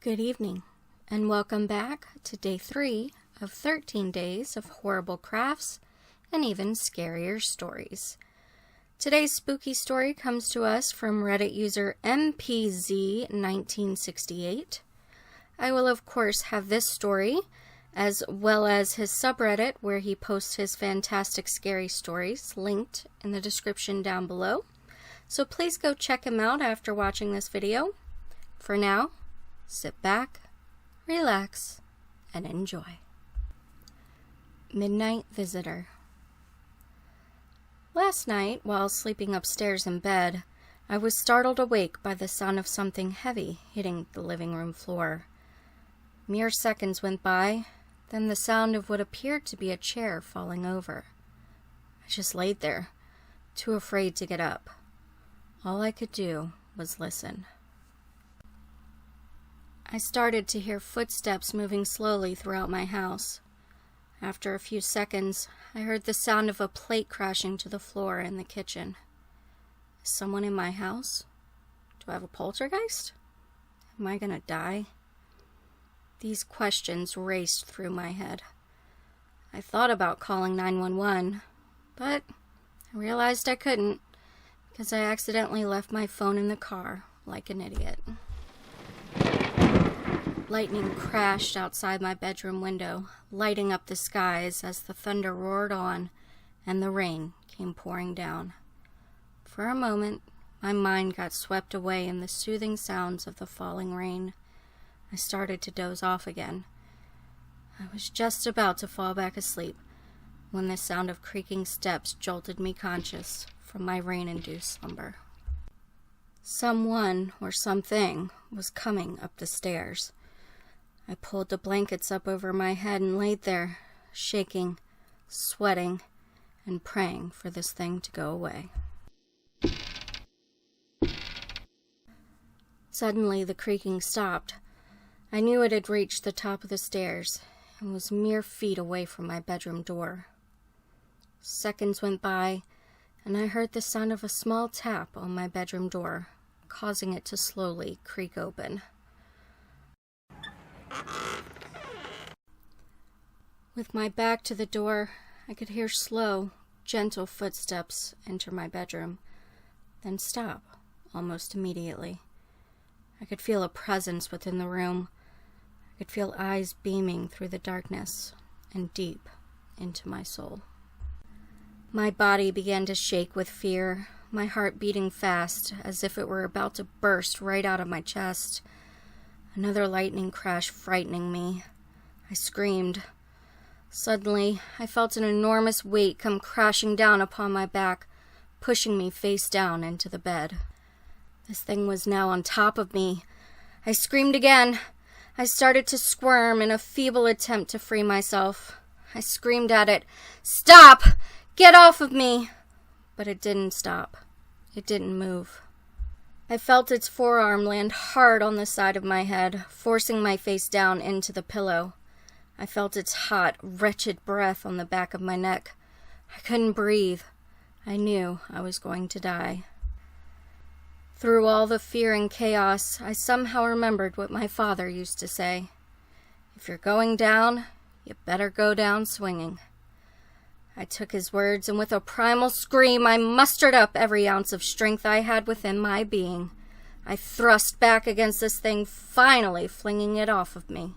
Good evening, and welcome back to day 3 of 13 days of horrible crafts and even scarier stories. Today's spooky story comes to us from Reddit user MPZ1968. I will of course have this story, as well as his subreddit where he posts his fantastic scary stories, linked in the description down below. So please go check him out after watching this video. For now, sit back, relax, and enjoy. Midnight Visitor. Last night, while sleeping upstairs in bed, I was startled awake by the sound of something heavy hitting the living room floor. Mere seconds went by, then the sound of what appeared to be a chair falling over. I just laid there, too afraid to get up. All I could do was listen. I started to hear footsteps moving slowly throughout my house. After a few seconds, I heard the sound of a plate crashing to the floor in the kitchen. Is someone in my house? Do I have a poltergeist? Am I gonna die? These questions raced through my head. I thought about calling 911, but I realized I couldn't because I accidentally left my phone in the car like an idiot. Lightning crashed outside my bedroom window, lighting up the skies as the thunder roared on and the rain came pouring down. For a moment, my mind got swept away in the soothing sounds of the falling rain. I started to doze off again. I was just about to fall back asleep when the sound of creaking steps jolted me conscious from my rain-induced slumber. Someone or something was coming up the stairs. I pulled the blankets up over my head and laid there, shaking, sweating, and praying for this thing to go away. Suddenly, the creaking stopped. I knew it had reached the top of the stairs and was mere feet away from my bedroom door. Seconds went by, and I heard the sound of a small tap on my bedroom door, causing it to slowly creak open. With my back to the door, I could hear slow, gentle footsteps enter my bedroom, then stop almost immediately. I could feel a presence within the room. I could feel eyes beaming through the darkness and deep into my soul. My body began to shake with fear, my heart beating fast as if it were about to burst right out of my chest. Another lightning crash frightening me. I screamed. Suddenly, I felt an enormous weight come crashing down upon my back, pushing me face down into the bed. This thing was now on top of me. I screamed again. I started to squirm in a feeble attempt to free myself. I screamed at it, "Stop! Get off of me!" But it didn't stop. It didn't move. I felt its forearm land hard on the side of my head, forcing my face down into the pillow. I felt its hot, wretched breath on the back of my neck. I couldn't breathe. I knew I was going to die. Through all the fear and chaos, I somehow remembered what my father used to say. If you're going down, you better go down swinging. I took his words, and with a primal scream, I mustered up every ounce of strength I had within my being. I thrust back against this thing, finally flinging it off of me.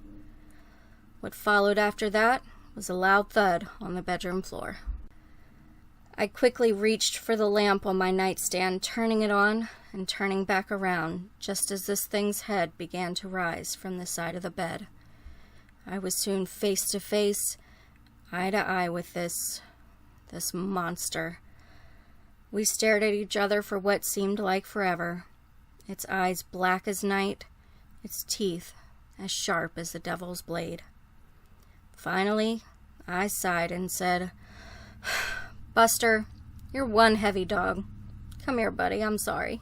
What followed after that was a loud thud on the bedroom floor. I quickly reached for the lamp on my nightstand, turning it on and turning back around just as this thing's head began to rise from the side of the bed. I was soon face to face, eye to eye with this monster. We stared at each other for what seemed like forever, its eyes black as night, its teeth as sharp as the devil's blade. Finally, I sighed and said, "Buster, you're one heavy dog. Come here, buddy, I'm sorry."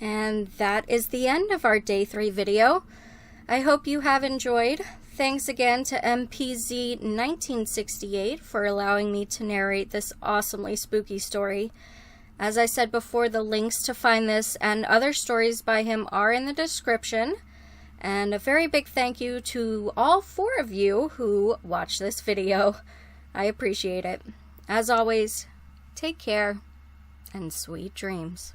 And that is the end of our Day 3 video. I hope you have enjoyed. Thanks again to MPZ1968 for allowing me to narrate this awesomely spooky story. As I said before, the links to find this and other stories by him are in the description. And a very big thank you to all 4 of you who watched this video. I appreciate it. As always, take care and sweet dreams.